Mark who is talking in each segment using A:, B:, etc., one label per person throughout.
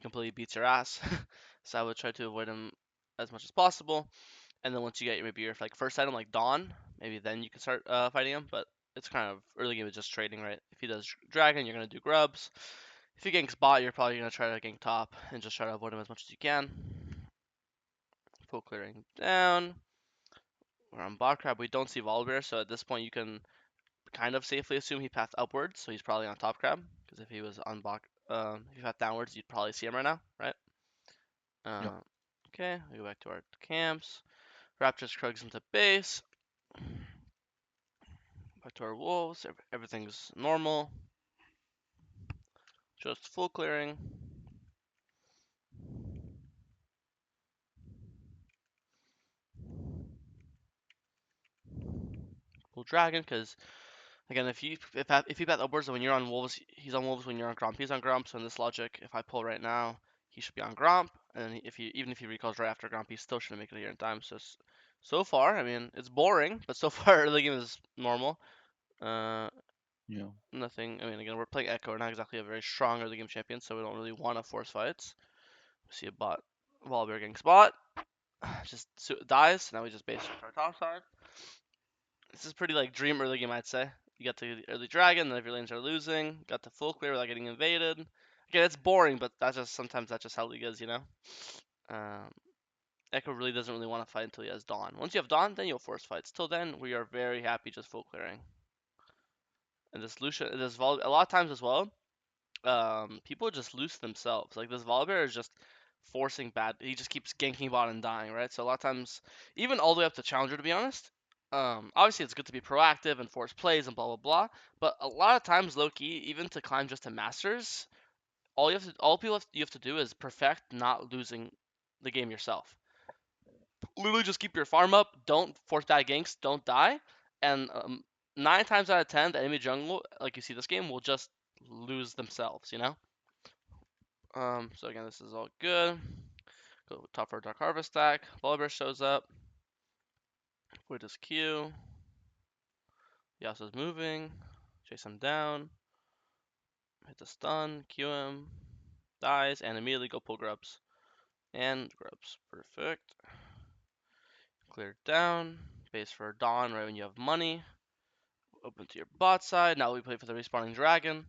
A: completely beats your ass. So I would try to avoid him as much as possible. And then once you get maybe your like first item like Dawn, maybe then you can start fighting him. But it's kind of early game is just trading, right? If he does Dragon, you're gonna do grubs. If he ganks bot, you're probably gonna try to gank top and just try to avoid him as much as you can. Full clearing down. We're on bot crab. We don't see Volibear, so at this point you can kind of safely assume he pathed upwards, so he's probably on top crab. Because if he was on bot, if he pathed downwards, you'd probably see him right now, right?
B: Yeah.
A: Uh, okay, we go back to our camps. Raptors Krugs into base. Back to our wolves. Everything's normal. Just full clearing. Full dragon, because again, if you bet upwards when you're on wolves, he's on wolves. When you're on grump, he's on grump. So in this logic, if I pull right now, he should be on grump, and if he even if he recalls right after grump, he still shouldn't make it here in time. So far, I mean, it's boring, but so far early game is normal. Uh,
B: Yeah.
A: Nothing. I mean, again, we're playing Ekko. We're not exactly a very strong early game champion, so we don't really want to force fights. We see a bot, Volibear getting spot, just dies. Now we just base our top side. This is pretty like dream early game, I'd say. You got the early dragon, then if your lanes are losing, got the full clear without getting invaded. Again, it's boring, but sometimes that's just how league is, you know. Um, Ekko really doesn't really want to fight until he has Dawn. Once you have Dawn, then you'll force fights. Till then, we are very happy just full clearing. And this Lucian, a lot of times as well, people just lose themselves. Like this Volibear is just forcing bad. He just keeps ganking bot and dying, right? So a lot of times, even all the way up to challenger, to be honest. Obviously it's good to be proactive and force plays and blah blah blah. But a lot of times, low key, even to climb just to masters, you have to do is perfect not losing the game yourself. Literally just keep your farm up. Don't force bad ganks. Don't die. And 9 times out of 10, the enemy jungle, like you see this game, will just lose themselves. You know. So again, this is all good. Go top for Dark Harvest stack. Volibear shows up with his Q. Yasuo's moving. Chase him down. Hit the stun. Q him. Dies. And immediately go pull grubs. And grubs. Perfect. Clear down. Base for Dawn right when you have money. Open to your bot side. Now we play for the respawning dragon.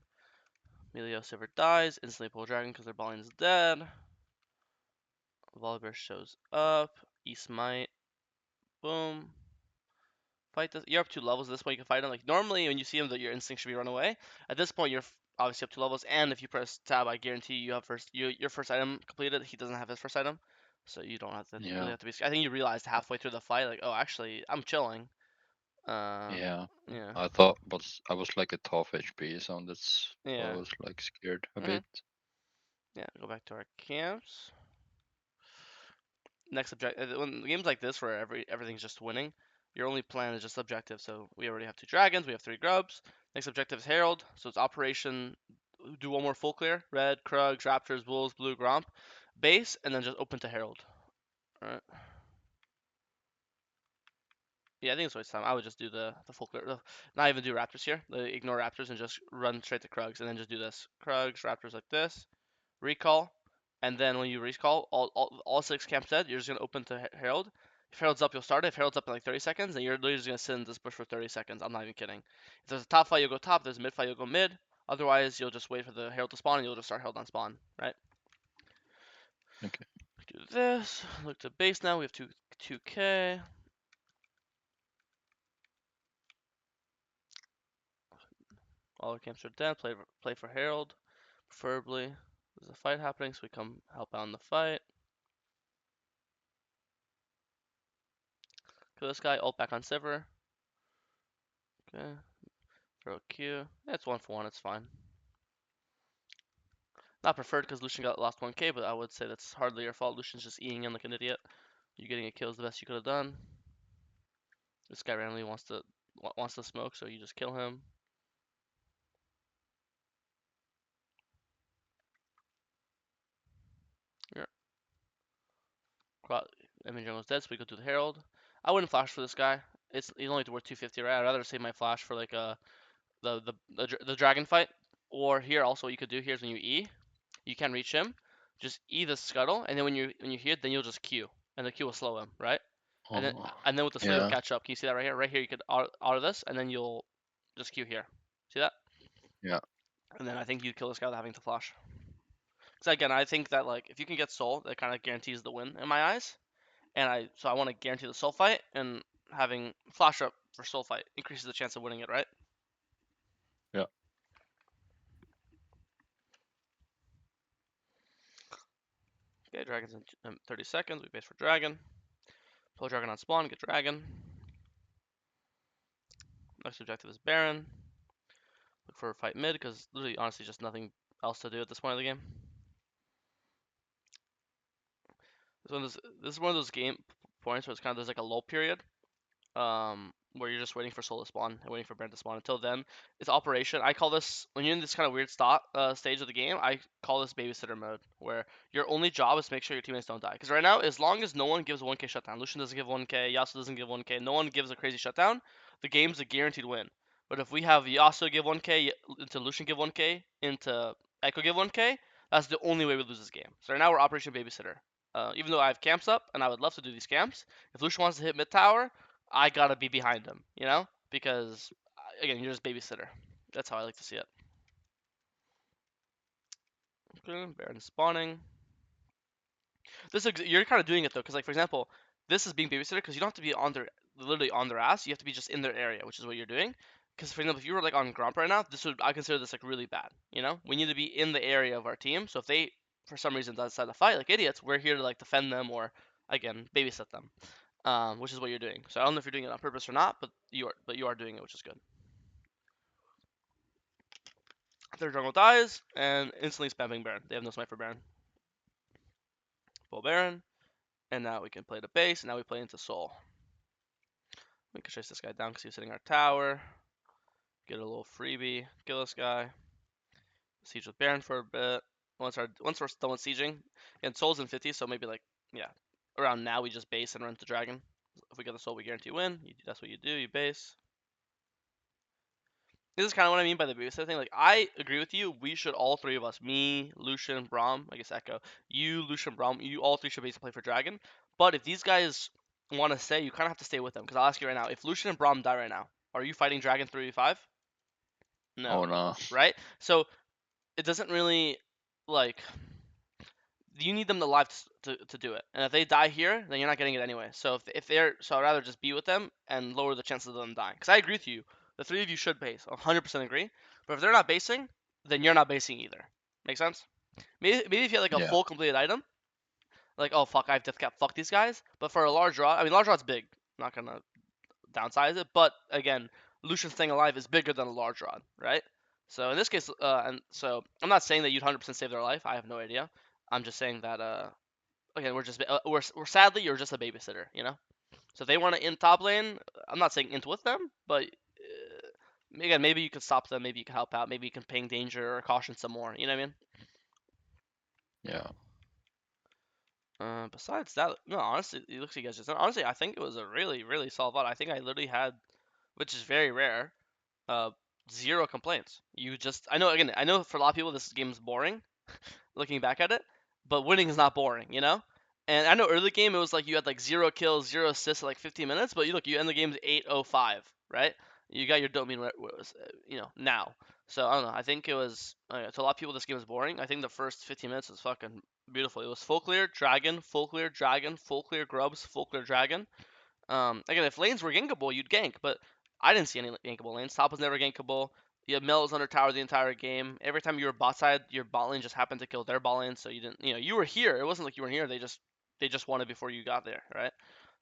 A: Emilio Silver dies. Instantly pull dragon because their bot lane is dead. Volibear shows up. East Might. Boom. Fight this. You're up 2 levels. At this point, you can fight him. Like normally, when you see him, your instinct should be run away. At this point, you're obviously up 2 levels, and if you press tab, I guarantee you have your first item completed. He doesn't have his first item, so you don't have to really
B: Yeah.
A: have to be. I think you realized halfway through the fight, like, oh, actually, I'm chilling.
B: Yeah.
A: Yeah,
B: I was like a tough HP, so that's why I
A: yeah,
B: was like scared a
A: hmm
B: bit.
A: yeah. Go back to our camps. Next objective. When games like this, where everything's just winning, your only plan is just objective. So we already have 2 dragons. We have 3 grubs. Next objective is Herald. So it's Operation. Do one more full clear. Red, Krugs, Raptors, Wolves, Blue, Gromp. Base, and then just open to Herald. Alright. Yeah, I think it's waste time. I would just do the full clear. Not even do Raptors here. Ignore Raptors and just run straight to Krugs. And then just do this. Krugs, Raptors like this. Recall. And then when you recall, all 6 camps dead, you're just going to open to Herald. If Herald's up, you'll start it. If Herald's up in like 30 seconds, then you're literally just going to sit in this bush for 30 seconds. I'm not even kidding. If there's a top fight, you'll go top. If there's a mid fight, you'll go mid. Otherwise, you'll just wait for the Herald to spawn and you'll just start Herald on spawn, right?
B: Okay.
A: Do this. Look to base now. We have 2K. All our camps are dead. Play for Herald, preferably. There's a fight happening, so we come help out in the fight. Kill this guy. Ult back on Sivir. Okay. Throw a Q. Yeah, it's 1 for 1. It's fine. Not preferred because Lucian got lost 1k, but I would say that's hardly your fault. Lucian's just eating in like an idiot. You getting a kill is the best you could have done. This guy randomly wants to smoke, so you just kill him. Yeah. I mean, jungle's dead, so we go to the Herald. I wouldn't flash for this guy. He's only worth 250, right? I'd rather save my flash for like the dragon fight. Or here also what you could do here is when you E, you can reach him. just E the scuttle, and then when you hear it, then you'll just Q, and the Q will slow him, right? And then
B: Oh,
A: and then with the slow you'll
B: yeah,
A: catch up. Can you see that right here? Right here you could auto this, and then you'll just Q here. See that?
B: yeah,
A: And then I think you'd kill this guy without having to flash. Because again, I think that like if you can get soul, that kind of guarantees the win in my eyes. And I want to guarantee the soul fight, and having flash up for soul fight increases the chance of winning it, right?
B: yeah.
A: Okay, dragon's in 30 seconds. We base for dragon. Pull dragon on spawn, get dragon. Next objective is Baron. Look for a fight mid, because literally, honestly, just nothing else to do at this point of the game. This is one of those game points where it's kind of there's like a lull period, where you're just waiting for soul to spawn and waiting for Baron to spawn. Until then, it's operation. I call this when you're in this kind of weird stage of the game. I call this babysitter mode, where your only job is to make sure your teammates don't die. Because right now, as long as no one gives a 1k shutdown, Lucian doesn't give 1k, Yasuo doesn't give 1k, no one gives a crazy shutdown, the game's a guaranteed win. But if we have Yasuo give 1k, into Lucian give 1k, into Ekko give 1k, that's the only way we lose this game. So right now we're Operation Babysitter. Even though I have camps up and I would love to do these camps, if Lucian wants to hit mid tower, I gotta be behind him, because again, you're just babysitter. That's how I like to see it. Okay, Baron spawning. You're kind of doing it though, because like for example, this is being babysitter because you don't have to be on their literally on their ass. You have to be just in their area, which is what you're doing. Because for example, if you were like on Gromp right now, I consider this like really bad. We need to be in the area of our team. So if they for some reason decide to fight like idiots, we're here to like defend them or again babysit them, which is what you're doing. So I don't know if you're doing it on purpose or not, but you are doing it, which is good. Their jungle dies, and instantly spamming Baron. They have no sniper Baron. Pull Baron, and now we can play the base, and now we play into Soul. We can chase this guy down because he's hitting our tower. Get a little freebie, kill this guy. Siege with Baron for a bit. Once we're done with sieging, and Soul's in 50, so maybe like yeah, around now we just base and run to Dragon. If we get the Soul, we guarantee win. That's what you do. You base. This is kind of what I mean by the babysitter thing. Like, I agree with you. We should all three of us, me, Lucian, Braum, I guess Ekko, you, Lucian, Braum, you all three should basically play for Dragon. But if these guys want to stay, you kind of have to stay with them. Because I'll ask you right now, if Lucian and Braum die right now, are you fighting Dragon 3v5?
B: Oh
A: No,
B: no.
A: right? So it doesn't really like you need them alive to do it. And if they die here, then you're not getting it anyway. So so I'd rather just be with them and lower the chances of them dying. Because I agree with you, the three of you should base, 100% agree. But if they're not basing, then you're not basing either. Make sense? Maybe if you had like a
B: Yeah,
A: full completed item, like oh fuck, I have death cap, fuck these guys. But for a large rod, I mean large rod's big. I'm not gonna downsize it, but again, Lucian staying alive is bigger than a large rod, right? So in this case, and so I'm not saying that you'd 100% save their life. I have no idea. I'm just saying that again, we're sadly you're just a babysitter. So if they want to in top lane, I'm not saying int with them, but again, maybe you could stop them, maybe you can help out, maybe you can ping danger or caution some more. You know what I mean?
B: yeah,
A: Besides that, no, honestly, it looks like you guys just honestly, I think it was a really, really solid VOD. I think I literally had, which is very rare, uh, zero complaints. I know for a lot of people this game is boring, looking back at it, but winning is not boring. And I know early game it was like you had like 0 kills, 0 assists at like 15 minutes, but you end the game 8:05, right? You got your dopamine, now. So I don't know. I think it was to a lot of people this game is boring. I think the first 15 minutes was fucking beautiful. It was full clear dragon, full clear dragon, full clear grubs, full clear dragon. Again, if lanes were gankable, you'd gank, but I didn't see any gankable lanes. Top was never gankable. Yeah, Mel was under tower the entire game. Every time you were bot side, your bot lane just happened to kill their bot lane, so you didn't. You were here. It wasn't like you weren't here. They just won it before you got there, right?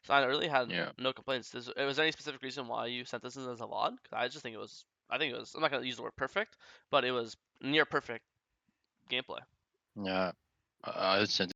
A: So I really had
B: yeah,
A: no complaints. Was there any specific reason why you sent this as a VOD? 'Cause I just think it was. I think it was. I'm not gonna use the word perfect, but it was near perfect gameplay.
B: yeah. I said